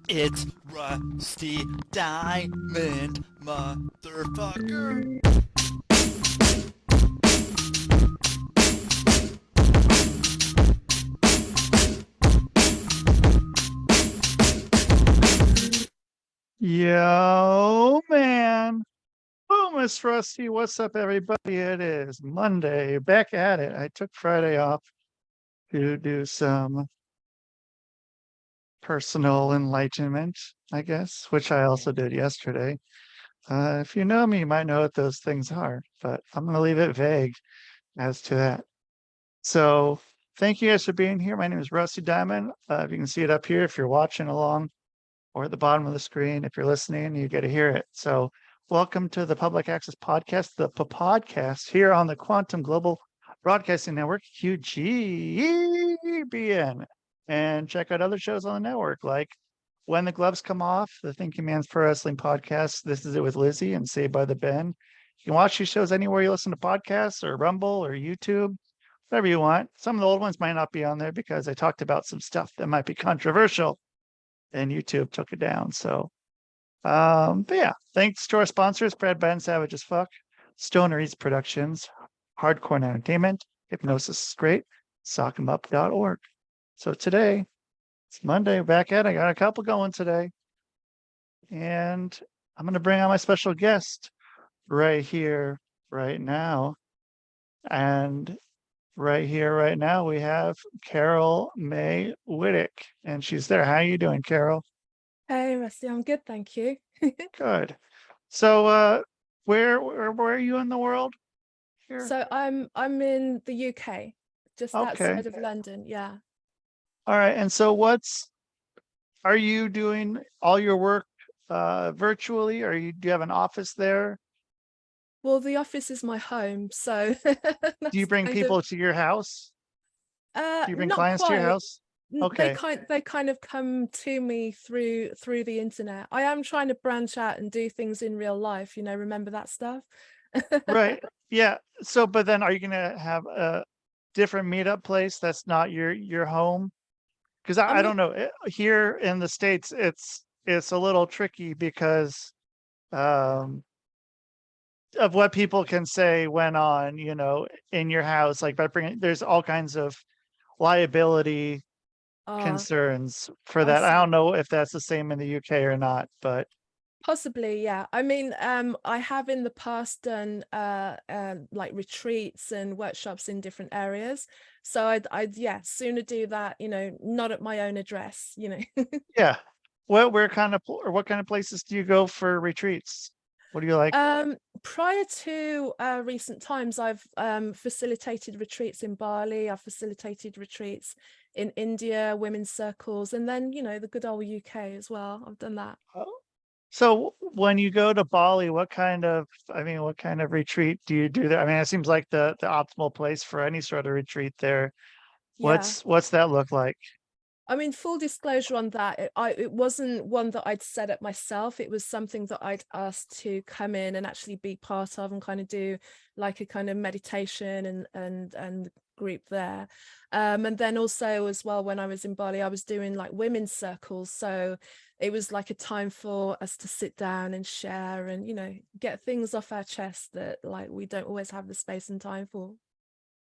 It's Rusty Diamond, motherfucker. Yo, man. Oh, Miss Rusty, what's up, everybody? It is Monday. Back at it. I took Friday off to do some personal enlightenment, I guess, which I also did yesterday. If you know me, you might know what those things are, but I'm going to leave it vague as to that. So thank you guys for being here. My name is Rusty Diamond. If you can see it up here, if you're watching along, or at the bottom of the screen, if you're listening, you get to hear it. So welcome to the Public Access Podcast, the podcast here on the Quantum Global Broadcasting Network, QGBN. And check out other shows on the network, like When the Gloves Come Off, the Thinking Man's Pro Wrestling Podcast. This is it with Lizzie and Saved by the Ben. You can watch these shows anywhere you listen to podcasts or Rumble or YouTube, whatever you want. Some of the old ones might not be on there because I talked about some stuff that might be controversial and YouTube took it down. So, but yeah, thanks to our sponsors, Brad Ben, Savage as Fuck, Stoner Eats Productions, Hardcore Entertainment, Hypnosis is Great, Sock'emUp.org. So today, it's Monday, back at it. I got a couple going today. And I'm going to bring on my special guest right here, right now. And right here, right now, we have Carol Mae Whittick, and she's there. How are you doing, Carol? Hey, Rusty, I'm good, thank you. Good. So, where are you in the world here? So I'm in the UK, just Okay. outside of London. Yeah. All right. And so are you doing all your work virtually, or do you have an office there? Well, the office is my home, so Do you that's bring kind of people to your house? Do you bring not clients to your quite. house? Okay. They kind of come to me through the internet. I am trying to branch out and do things in real life, remember that stuff? Right. Yeah. So, but then are you gonna have a different meetup place that's not your home? Because I I mean, don't know. Here in the States, it's a little tricky because um of what people can say when on, in your house, like by bringing, there's all kinds of liability ah, concerns for I that. I don't see. know if that's the same in the UK or not, but Possibly, yeah. I mean, I have in the past done like retreats and workshops in different areas. So I'd yeah, sooner do that, not at my own address. yeah. What kind of places do you go for retreats? What do you like? Prior to recent times, I've facilitated retreats in Bali, I've facilitated retreats in India, women's circles, and then, the good old UK as well. I've done that. So when you go to Bali, what kind of retreat do you do there? I mean, it seems like the optimal place for any sort of retreat there. Yeah. What's that look like? I mean, full disclosure on that, it wasn't one that I'd set up myself. It was something that I'd asked to come in and actually be part of and kind of do like a kind of meditation and group there. And then also as well, when I was in Bali, I was doing like women's circles. So it was like a time for us to sit down and share and, get things off our chest that like we don't always have the space and time for.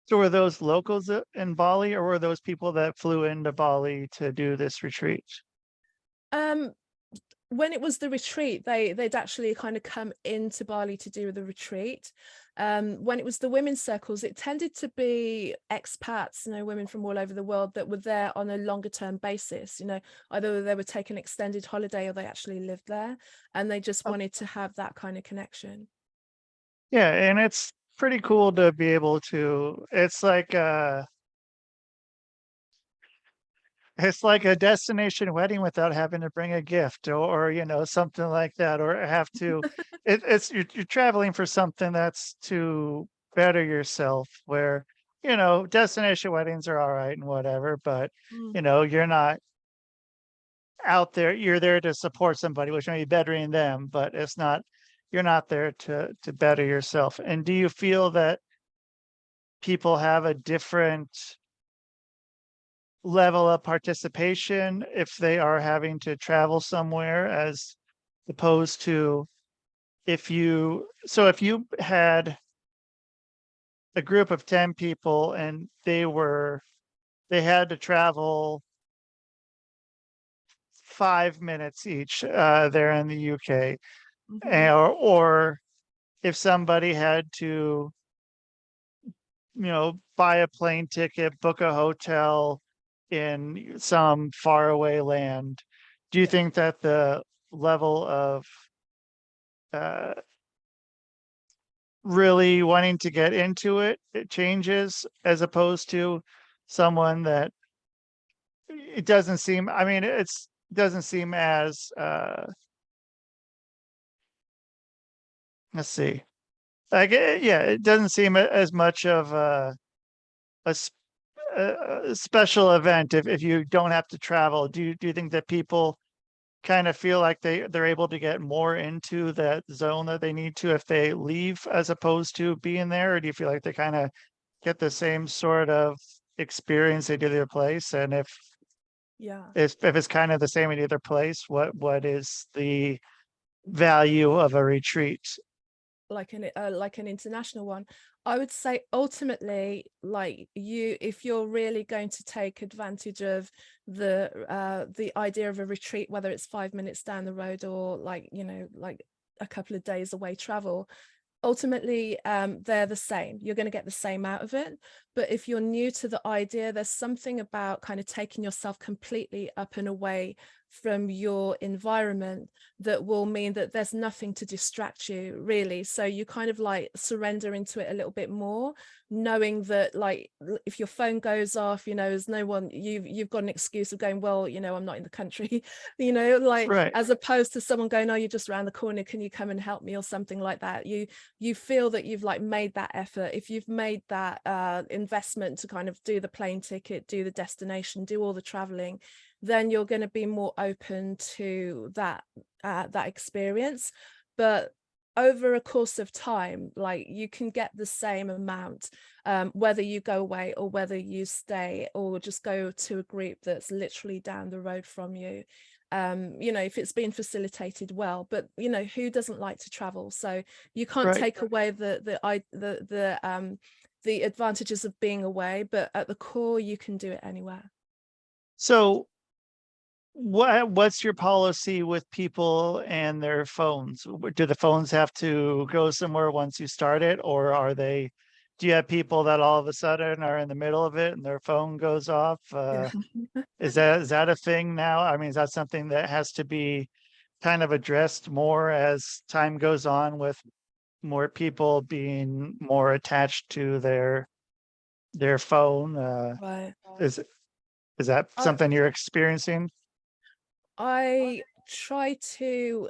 So were those locals in Bali, or were those people that flew into Bali to do this retreat? Um, when it was the retreat, they'd actually kind of come into Bali to do the retreat. When it was the women's circles, it tended to be expats, women from all over the world that were there on a longer term basis. Either they would take an extended holiday or they actually lived there, and they just Oh, wanted to have that kind of connection. yeah, and it's pretty cool to be able to. It's like a destination wedding without having to bring a gift, or something like that, or have to. It's you're traveling for something that's to better yourself. Where destination weddings are all right and whatever, but Mm. you're not out there. You're there to support somebody, which may be bettering them, but it's not. You're not there to better yourself. And do you feel that people have a different level of participation if they are having to travel somewhere, as opposed to if you had a group of 10 people and they had to travel 5 minutes each, there in the UK, Hmm. or if somebody had to, buy a plane ticket, book a hotel in some faraway land. Do you Yeah. think that the level of uh, really wanting to get into it changes, as opposed to someone that it doesn't seem, I mean, it's doesn't seem as let's see, like, yeah, it doesn't seem as much of a, s- a special event if you don't have to travel. Do you think that people kind of feel like they're able to get more into that zone that they need to if they leave, as opposed to being there? Or do you feel like they kind of get the same sort of experience they do their place? And Yeah. if it's kind of the same in either place, what is the value of a retreat? Like an international one, I would say ultimately, like, if you're really going to take advantage of the idea of a retreat, whether it's 5 minutes down the road or like, like a couple of days away travel, ultimately they're the same. You're going to get the same out of it. But if you're new to the idea, there's something about kind of taking yourself completely up and away from your environment that will mean that there's nothing to distract you, really. So you kind of like surrender into it a little bit more, knowing that, like, if your phone goes off, there's no one, you've got an excuse of going, well, I'm not in the country, like, Right. as opposed to someone going, oh, you're just around the corner, can you come and help me, or something like that. You feel that you've like made that effort. If you've made that investment to kind of do the plane ticket, do the destination, do all the traveling, then you're going to be more open to that experience. But over a course of time, like, you can get the same amount, whether you go away or whether you stay or just go to a group that's literally down the road from you. If it's been facilitated well. But who doesn't like to travel? So you can't Right. take away the advantages of being away, but at the core you can do it anywhere. So what's your policy with people and their phones? Do the phones have to go somewhere once you start it, or do you have people that all of a sudden are in the middle of it and their phone goes off? Yeah. Is that a thing now? I mean, is that something that has to be kind of addressed more as time goes on, with more people being more attached to their phone? Right. Is is that I, something you're experiencing? I try to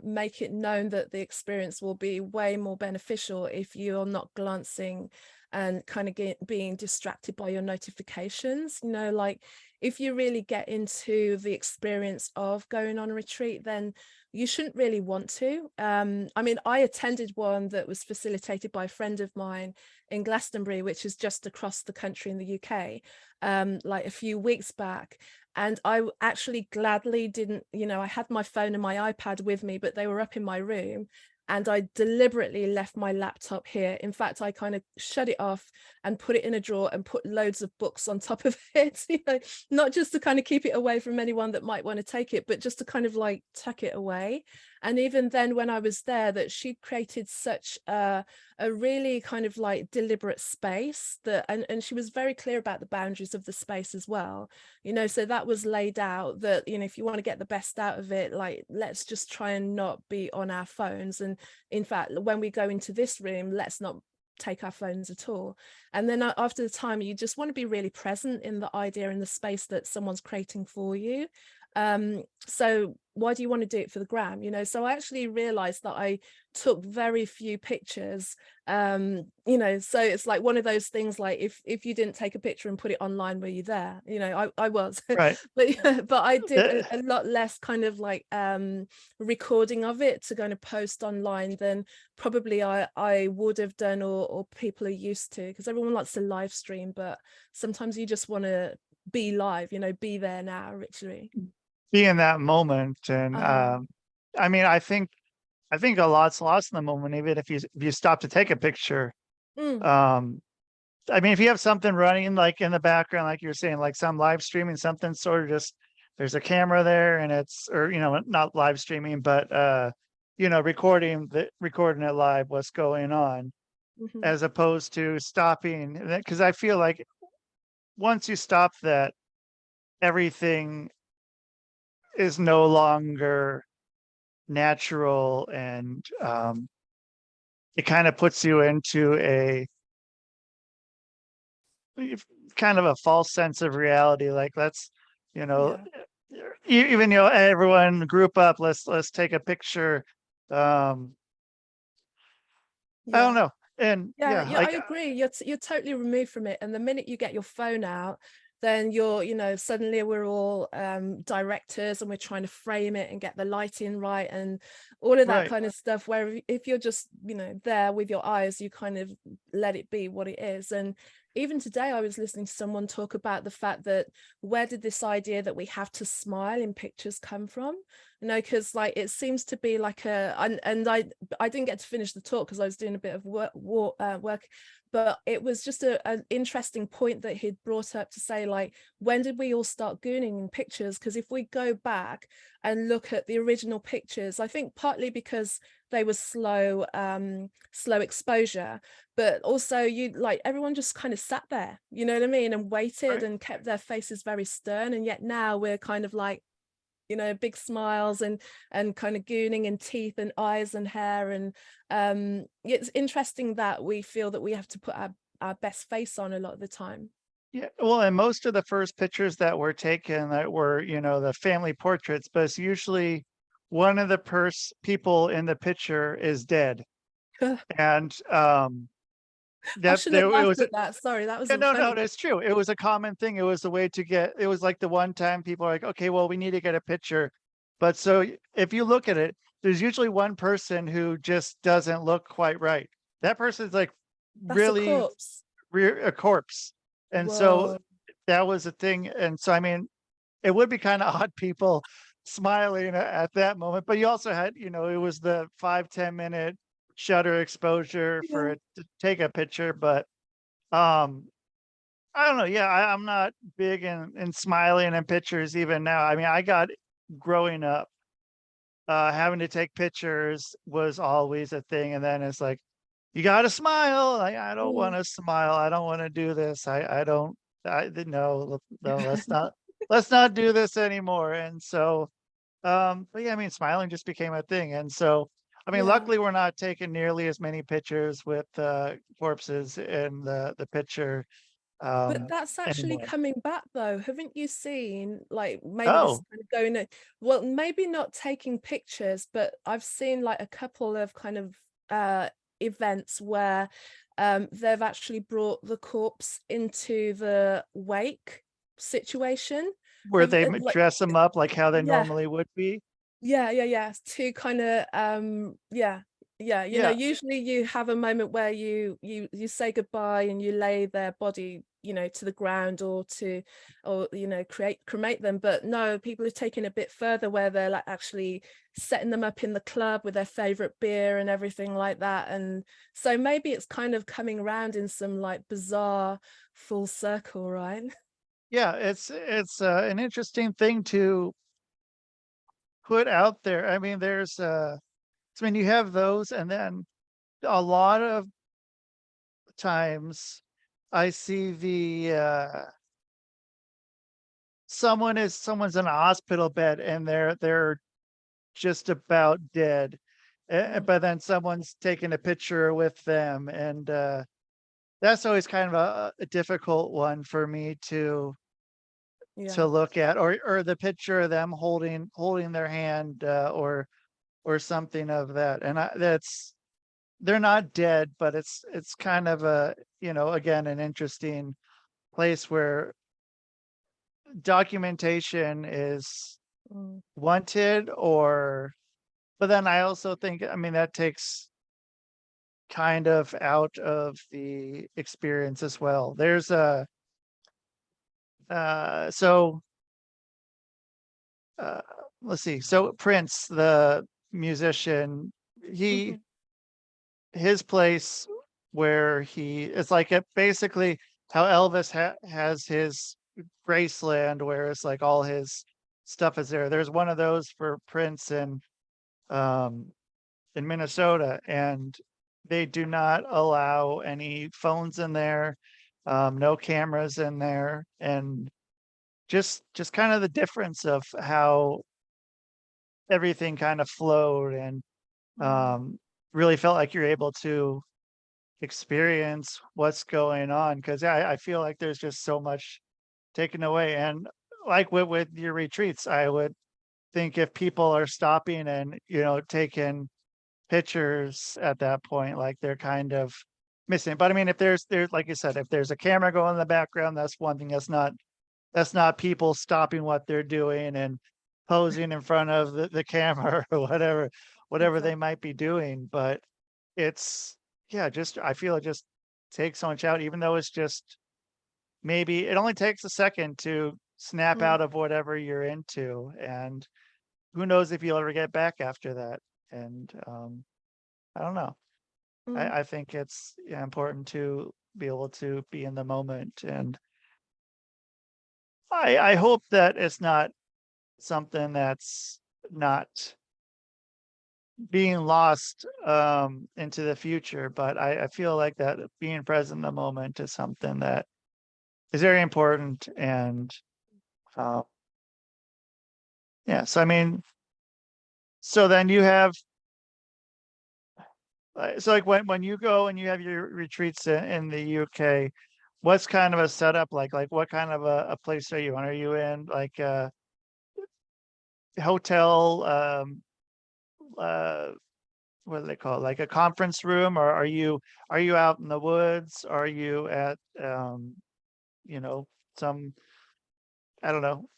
make it known that the experience will be way more beneficial if you're not glancing and kind of being distracted by your notifications. Like, if you really get into the experience of going on a retreat, then you shouldn't really want to. I mean, I attended one that was facilitated by a friend of mine in Glastonbury, which is just across the country in the UK, like a few weeks back. And I actually gladly didn't, I had my phone and my iPad with me, but they were up in my room. And I deliberately left my laptop here. In fact, I kind of shut it off and put it in a drawer and put loads of books on top of it, not just to kind of keep it away from anyone that might want to take it, but just to kind of like tuck it away. And even then, when I was there, that she created such a really kind of like deliberate space, and she was very clear about the boundaries of the space as well. So that was laid out, that if you want to get the best out of it, like, let's just try and not be on our phones, and in fact, when we go into this room, let's not take our phones at all. And then after the time, you just want to be really present in the idea and the space that someone's creating for you. So why do you want to do it for the gram? So I actually realized that I took very few pictures. So it's like one of those things, like, if you didn't take a picture and put it online, were you there? I was. Right. but I did Uh, a lot less kind of like recording of it to kind of post online than probably I would have done, or people are used to, because everyone likes to live stream, but sometimes you just want to be live, be there now, literally. Be in that moment. And Uh-huh. I mean, I think a lot's lost in the moment, even if you stop to take a picture. Mm, Um, I mean, if you have something running like in the background, like you're saying, like some live streaming, something sort of just there's a camera there and it's, or not live streaming, but recording it live, what's going on, mhm. as opposed to stopping. Because I feel like once you stop that, everything is no longer natural, and it kind of puts you into a kind of a false sense of reality. Like, let's, you know, Yeah, even everyone group up. Let's take a picture. Um, I don't yeah. know, and Yeah, yeah, yeah, I like agree. You're totally removed from it. And the minute you get your phone out, then suddenly we're all directors and we're trying to frame it and get the lighting right and all of that right, kind of stuff. Where if you're just, there with your eyes, you kind of let it be what it is. And even today, I was listening to someone talk about the fact that where did this idea that we have to smile in pictures come from? Because like it seems to be like and I didn't get to finish the talk because I was doing a bit of work, but it was just an interesting point that he'd brought up to say, like, when did we all start gooning in pictures? Because if we go back and look at the original pictures, I think partly because they were slow exposure, but also everyone just kind of sat there, you know what I mean, and waited right. and kept their faces very stern. And yet now we're kind of like, big smiles and kind of gooning and teeth and eyes and hair. And it's interesting that we feel that we have to put our best face on a lot of the time. Yeah, well, and most of the first pictures that were taken that were, the family portraits, but it's usually one of the people in the picture is dead, and I that shouldn't there have it laughed was. at that. Sorry, that Yeah, wasn't no, no, funny. that's true. It was a common thing. It was a way to get, it was like the one time people are like, okay, well, we need to get a picture. But so if you look at it, there's usually one person who just doesn't look quite right. That person's like That's a really corpse. a corpse. And so Whoa. that was a thing. And so, I mean, it would be kind of odd people smiling at that moment. But you also had, it was the 5-10 minute shutter exposure for Yeah. it to take a picture. But um I don't know. Yeah, I'm not big in smiling in pictures even now. I mean, I got growing up, having to take pictures was always a thing. And then it's like, you got to smile. Like, I don't want Mm. to smile. I don't want to do this. I don't, I didn't know. No, let's not do this anymore. And so, but yeah, I mean, smiling just became a thing. And so, I mean, Yeah. luckily we're not taking nearly as many pictures with corpses in the picture But that's actually anymore. coming back though. Haven't you seen, like, maybe this is Oh, kind of well, maybe not taking pictures, but I've seen like a couple of kind of events where they've actually brought the corpse into the wake situation. where Have they like, dress them up like how they yeah, normally would be? yeah, to kind of yeah, Yeah, usually you have a moment where you say goodbye and you lay their body, to the ground, or cremate them. But no, people are taking a bit further where they're like actually setting them up in the club with their favorite beer and everything like that. And so maybe it's kind of coming around in some like bizarre full circle, right? yeah, it's an interesting thing to put out there. I mean, I mean, you have those, and then a lot of times I see someone's in a hospital bed and they're just about dead. Mm, But then someone's taking a picture with them, and that's always kind of a difficult one for me to yeah. look at, or the picture of them holding their hand, or something of that. And that's, they're not dead, but it's kind of a, again, an interesting place where documentation is Mm, wanted. Or but then I also think, I mean, that takes kind of out of the experience as well. So let's see. So Prince, the musician, Mhm. his place where it's like it basically how Elvis has his Graceland, where it's like all his stuff is there. There's one of those for Prince um, in Minnesota, and they do not allow any phones in there, no cameras in there, and just kind of the difference of how everything kind of flowed and Mm, um, really felt like you're able to experience what's going on because I feel like there's just so much taken away. And like with your retreats, I would think if people are stopping and taking pictures at that point, like they're kind of missing. But I mean, if there's like you said, if there's a camera going in the background, that's one thing. That's not people stopping what they're doing and posing in front of the camera or whatever they exactly. might be doing. But it's yeah, just I feel it just takes so much out, even though it's just maybe it only takes a second to snap Mm, out of whatever you're into, and who knows if you'll ever get back after that. And I don't know. mm, I think it's yeah, important to be able to be in the moment, and I hope that it's not something that's not being lost into the future. But I feel like that being present in the moment is something that is very important. And uh, yeah, so I mean, so then you have so like when you go and you have your retreats in the UK, what's kind of a setup like? Like what kind of a place are you in? Are you in like a hotel? Uh, what do they call it? Like a conference room, or are you out in the woods? Are you at you know some I don't know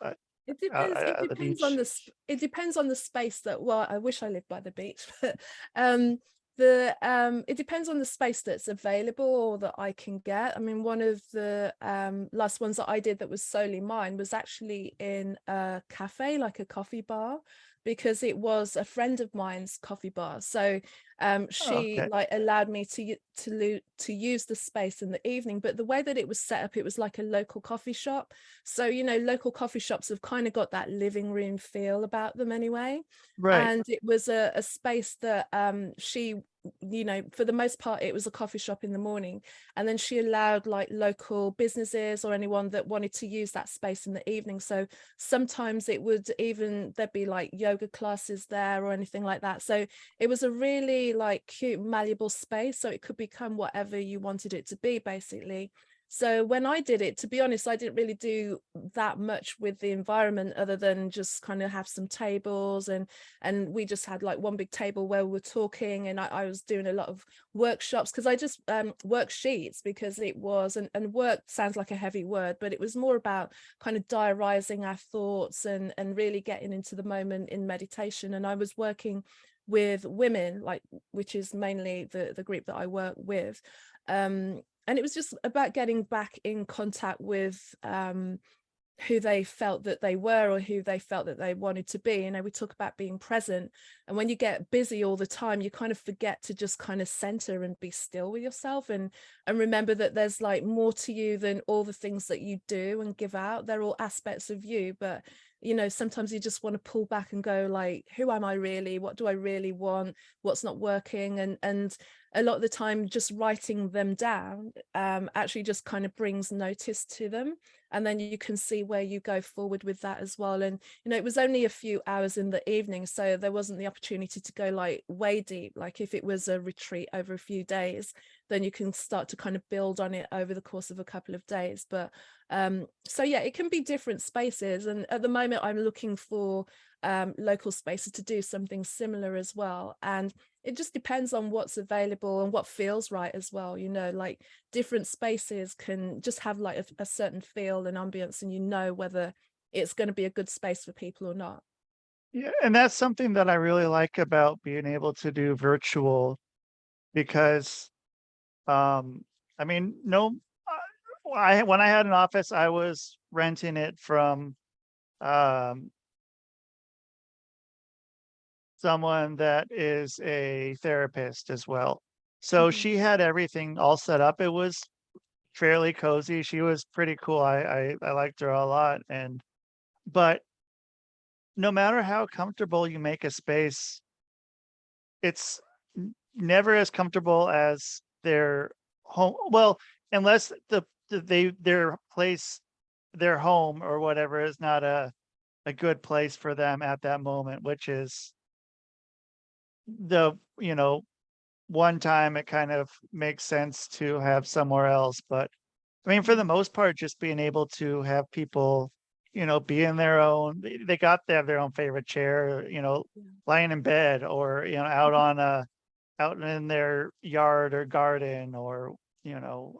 it depends. It the depends on beach? it depends on the space that. Well, I wish I lived by the beach, but the it depends on the space that's available or that I can get. I mean, one of the last ones that I did that was solely mine was actually in a cafe, like a coffee bar, because it was a friend of mine's coffee bar. So Oh, she okay, like allowed me to use the space in the evening. But the way that it was set up, it was like a local coffee shop. So, local coffee shops have kind of got that living room feel about them anyway. right, And it was a space that she, for the most part, it was a coffee shop in the morning. And then she allowed like local businesses or anyone that wanted to use that space in the evening. So sometimes there'd be like yoga classes there or anything like that. So it was a really like cute, malleable space. So it could become whatever you wanted it to be, basically. So when I did it, to be honest, I didn't really do that much with the environment other than just kind of have some tables, and we just had like one big table where we were talking, and I was doing a lot of workshops because I just worksheets, because it was, and work sounds like a heavy word, but it was more about kind of diarising our thoughts and really getting into the moment in meditation. And I was working with women, like, which is mainly the group that I work with. And it was just about getting back in contact with who they felt that they were, or who they felt that they wanted to be. We talk about being present, and when you get busy all the time, you kind of forget to just kind of center and be still with yourself, and remember that there's like more to you than all the things that you do and give out. They're all aspects of you, but sometimes you just want to pull back and go like, who am I really? What do I really want? What's not working? And a lot of the time just writing them down actually just kind of brings notice to them, and then you can see where you go forward with that as well. And it was only a few hours in the evening, so there wasn't the opportunity to go like way deep. Like if it was a retreat over a few days, then you can start to kind of build on it over the course of a couple of days. But so yeah, it can be different spaces, and at the moment I'm looking for local spaces to do something similar as well. And it just depends on what's available and what feels right as well. Like different spaces can just have like a certain feel and ambience, and whether it's going to be a good space for people or not. yeah, and that's something that I really like about being able to do virtual because I mean, no, I when I had an office, I was renting it from um, someone that is a therapist as well. So Mhm. she had everything all set up. It was fairly cozy. She was pretty cool. I liked her a lot. And but no matter how comfortable you make a space, it's never as comfortable as their home. Well, unless their place, their home or whatever is not a good place for them at that moment, which is the, one time it kind of makes sense to have somewhere else. But I mean, for the Mhm. most part, just being able to have people, be in their own, they have their own favorite chair, Yeah. lying in bed or, out in their yard or garden or,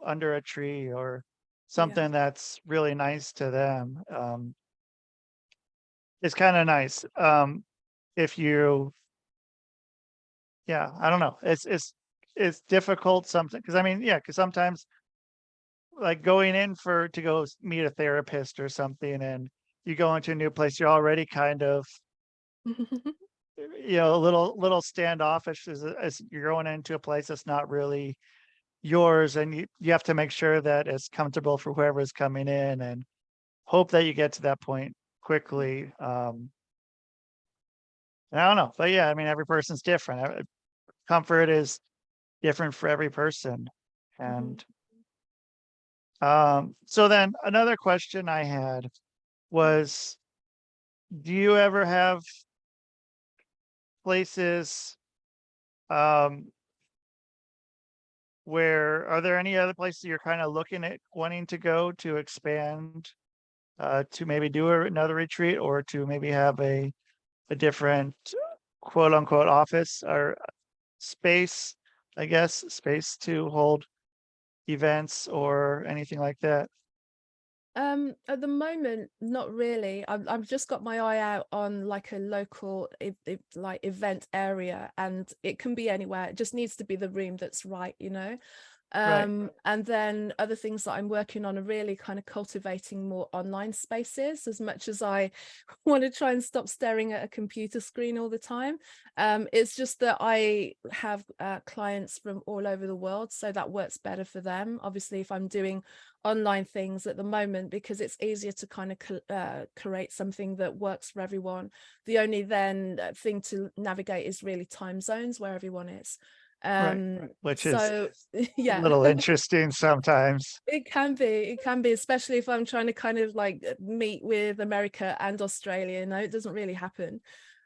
under a tree or Yeah. something that's really nice to them. It's kind of nice. If you, yeah, I don't know. It's difficult something because I mean, yeah, because sometimes like going in to go meet a therapist or something and you go into a new place, you're already kind of, a little standoffish as you're going into a place that's not really yours, and you have to make sure that it's comfortable for whoever's coming in and hope that you get to that point quickly. I don't know, but yeah, I mean, every person's different. Comfort is different for every person. Mhm. And so then another question I had was, do you ever have places, um, where are there any other places you're kind of looking at wanting to go to expand, to maybe do another retreat or to maybe have a different quote unquote office or space, I guess, space to hold events or anything like that? At the moment, not really. I've just got my eye out on like a local like event area, and it can be anywhere. It just needs to be the room that's right, you know. Right, And then other things that I'm working on are really kind of cultivating more online spaces, as much as I want to try and stop staring at a computer screen all the time. It's just that I have clients from all over the world, so that works better for them. Obviously, if I'm doing online things at the moment, because it's easier to kind of create something that works for everyone. The only then thing to navigate is really time zones where everyone is. right, which is So a yeah. little interesting sometimes. It can be, especially if I'm trying to kind of like meet with America and Australia. No, it doesn't really happen.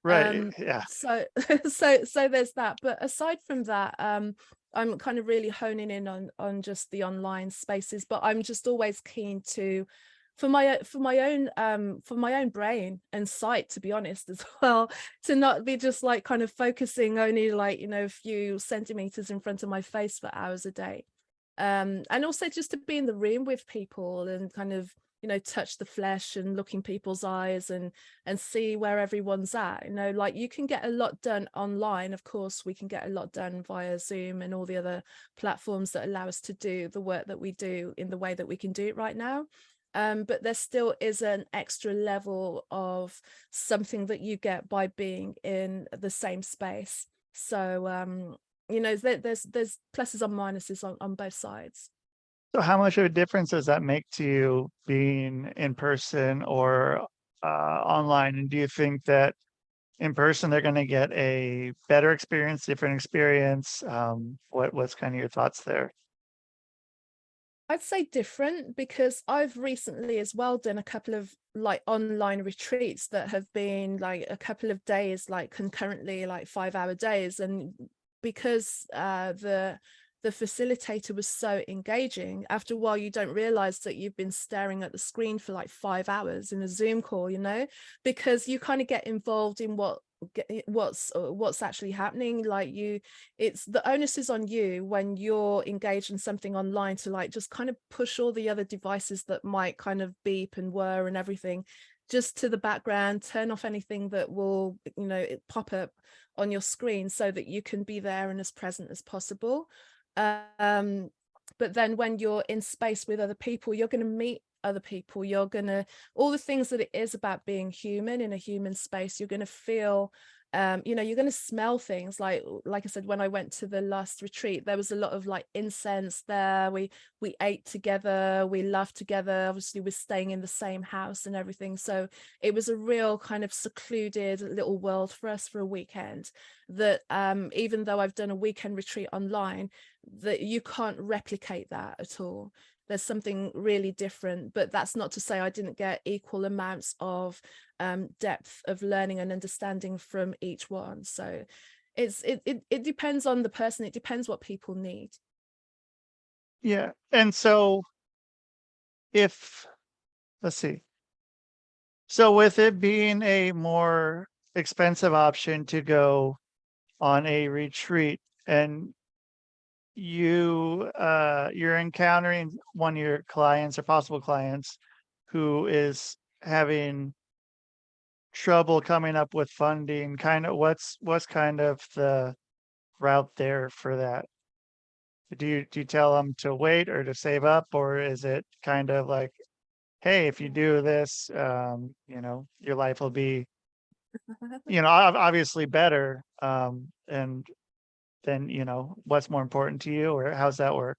Right, yeah. So so there's that. But aside from that, I'm kind of really honing in on just the online spaces. But I'm just always keen to, for my own brain and sight, to be honest, as well, to not be just like kind of focusing only like, a few centimeters in front of my face for hours a day. And also just to be in the room with people and kind of, touch the flesh and look in people's eyes and see where everyone's at. Like you can get a lot done online. Of course, we can get a lot done via Zoom and all the other platforms that allow us to do the work that we do in the way that we can do it right now. But there still is an extra level of something that you get by being in the same space. So there's pluses and minuses on both sides. So how much of a difference does that make to you being in person or online? And do you think that in person they're going to get a better experience, different experience? What's kind of your thoughts there? I'd say different, because I've recently as well done a couple of like online retreats that have been like a couple of days, like concurrently, like 5-hour days. And because the facilitator was so engaging, after a while you don't realize that you've been staring at the screen for like 5 hours in a Zoom call, because you kind of get involved in what's actually happening. Like it's the onus is on you when you're engaged in something online to like just kind of push all the other devices that might kind of beep and whir and everything just to the background, turn off anything that will pop up on your screen, so that you can be there and as present as possible. um but then when you're in space with other people, you're going to meet other people. You're gonna, all the things that it is about being human in a human space, you're gonna feel, you know, you're going to smell things like I said, when I went to the last retreat, there was a lot of like incense there. We ate together, we laughed together. Obviously, we're staying in the same house and everything. So it was a real kind of secluded little world for us for a weekend. That even though I've done a weekend retreat online, that you can't replicate that at all. There's something really different, but that's not to say I didn't get equal amounts of depth of learning and understanding from each one. So it depends on the person. It depends what people need. Yeah. And so if, let's see. So with it being a more expensive option to go on a retreat, and you're encountering one of your clients or possible clients who is having trouble coming up with funding, kind of what's kind of the route there for that? Do you tell them to wait or to save up, or is it kind of like, hey, if you do this, you know, your life will be, you know, obviously better, and then, you know, what's more important to you, or how's that work?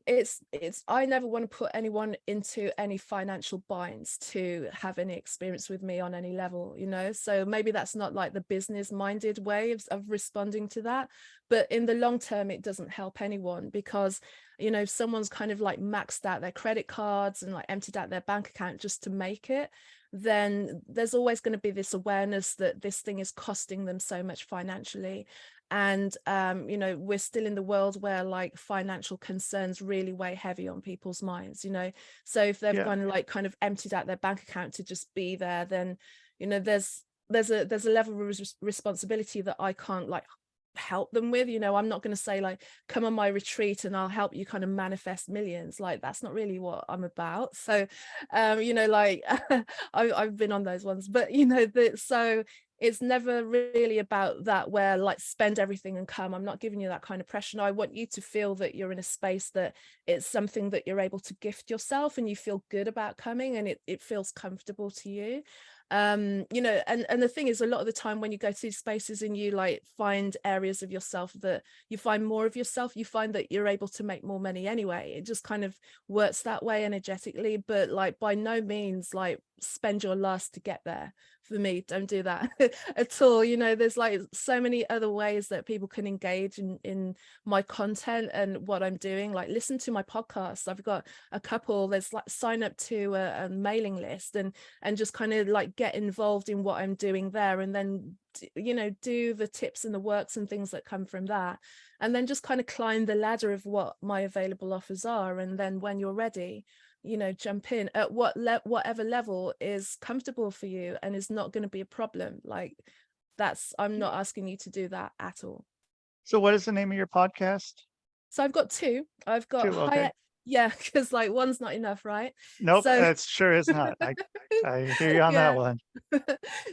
It's I never want to put anyone into any financial binds to have any experience with me on any level, you know. So maybe that's not like the business minded way of responding to that, but in the long term it doesn't help anyone, because you know, if someone's kind of like maxed out their credit cards and like emptied out their bank account just to make it, then there's always going to be this awareness that this thing is costing them so much financially. And you know, we're still in the world where like financial concerns really weigh heavy on people's minds, you know. So if they've Yeah. gone like kind of emptied out their bank account to just be there, then you know, there's a level of responsibility that I can't like help them with. You know, I'm not going to say like, come on my retreat and I'll help you kind of manifest millions. Like that's not really what I'm about. So you know, like I've been on those ones, but you know, so it's never really about that, where like spend everything and come. I'm not giving you that kind of pressure. No, I want you to feel that you're in a space that it's something that you're able to gift yourself and you feel good about coming, and it feels comfortable to you. You know, and the thing is, a lot of the time when you go to these spaces and you like find areas of yourself that you find more of yourself, you find that you're able to make more money anyway. It just kind of works that way energetically, but like by no means like spend your last to get there. For me, don't do that at all. You know, there's like so many other ways that people can engage in my content and what I'm doing. Like listen to my podcasts. I've got a couple. There's like sign up to a mailing list and just kind of like get involved in what I'm doing there, and then you know, do the tips and the works and things that come from that, and then just kind of climb the ladder of what my available offers are. And then when you're ready, you know, jump in at whatever level is comfortable for you and is not going to be a problem. Like that's, I'm not asking you to do that at all. So what is the name of your podcast? So I've got two. I've got Two, okay. yeah, because like one's not enough, right? Nope, So it sure is not. I hear you on that yeah. one.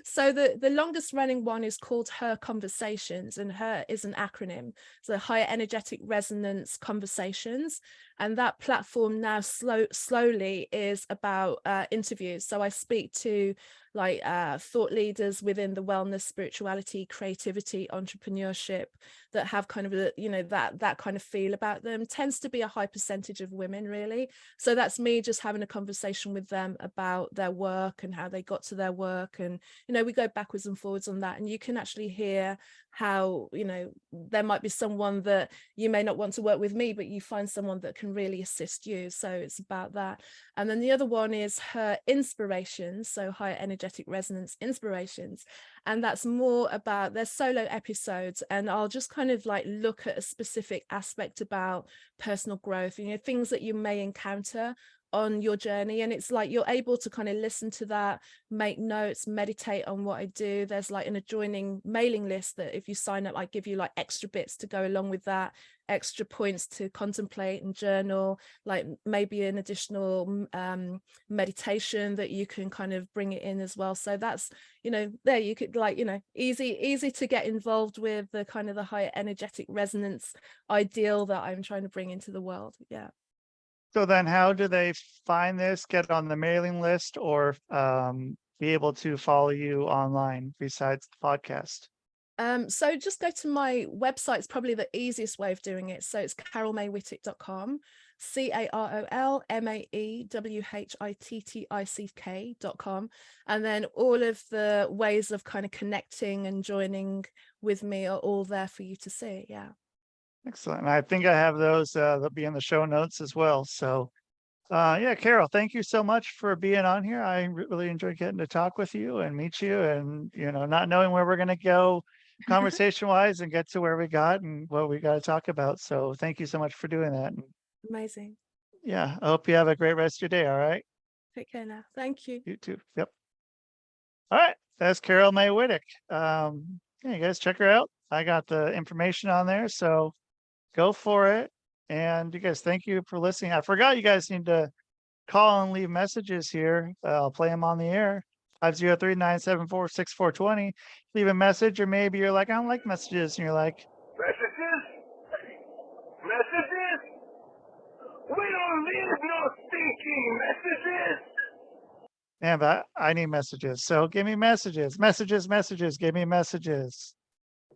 So the longest running one is called Her Conversations, and Her is an acronym, so Higher Energetic Resonance Conversations. And that platform now slowly is about interviews. So I speak to like thought leaders within the wellness, spirituality, creativity, entrepreneurship that have kind of a, you know, that kind of feel about them. Tends to be a high percentage of women, really. So that's me just having a conversation with them about their work and how they got to their work. And you know, we go backwards and forwards on that, and you can actually hear how, you know, there might be someone that you may not want to work with me, but you find someone that can really assist you. So it's about that. And then the other one is Her Inspirations, so Higher Energetic Resonance Inspirations, and that's more about their solo episodes, and I'll just kind of like look at a specific aspect about personal growth, you know, things that you may encounter on your journey. And it's like you're able to kind of listen to that, make notes, meditate on what I do. There's like an adjoining mailing list that if you sign up, I give you like extra bits to go along with that, extra points to contemplate and journal, like maybe an additional meditation that you can kind of bring it in as well. So that's, you know, there you could like, you know, easy to get involved with the kind of the higher energetic resonance ideal that I'm trying to bring into the world. Yeah. So then how do they find this, get on the mailing list, or be able to follow you online besides the podcast? So just go to my website. It's probably the easiest way of doing it. So it's carolmaewhittick.com, carolmaewhittick.com. And then all of the ways of kind of connecting and joining with me are all there for you to see. Yeah. Excellent. I think I have those, they'll be in the show notes as well. So yeah, Carol, thank you so much for being on here. I really enjoyed getting to talk with you and meet you, and not knowing where we're going to go conversation wise and get to where we got and what we got to talk about. So thank you so much for doing that. And Amazing. yeah, I hope you have a great rest of your day. All right. Take care now. Thank you. You too. Yep. All right. That's Carol Mae Whittick. Yeah, you guys check her out. I got the information on there, so go for it. And you guys, thank you for listening. I forgot you guys need to call and leave messages here. I'll play them on the air. 503-974-6420. Leave a message, or maybe you're like, I don't like messages, and you're like, messages? Messages? We don't need no stinking messages! yeah, but I need messages. So give me messages, messages, give me messages.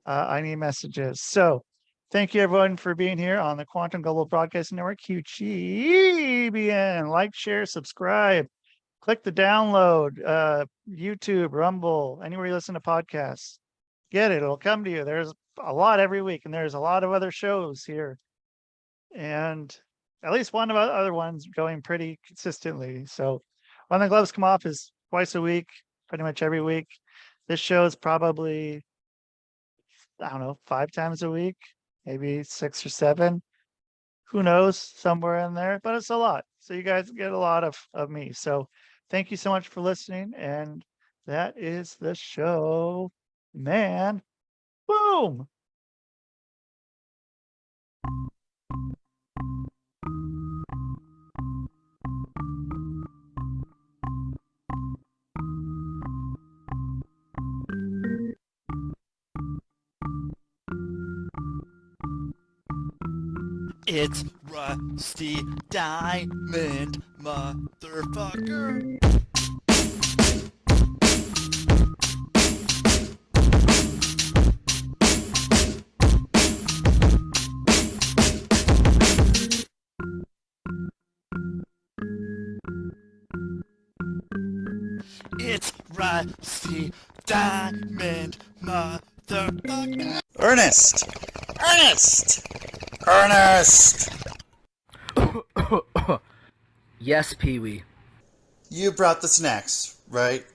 I need messages. So thank you everyone for being here on the Quantum Global Broadcasting Network, QGBN. Like, share, subscribe, click the download, YouTube, Rumble, anywhere you listen to podcasts. Get it, it'll come to you. There's a lot every week, and there's a lot of other shows here. And at least one of the other ones going pretty consistently. So When the Gloves Come Off is twice a week, pretty much every week. This show is probably, I don't know, 5 times a week, maybe 6 or 7. Who knows, somewhere in there, but it's a lot. So you guys get a lot of me. So thank you so much for listening. And that is the show, man. Boom. It's Rusty Diamond, motherfucker. It's Rusty Diamond, motherfucker. Ernest! Ernest! Ernest! Yes, Pee-wee. You brought the snacks, right?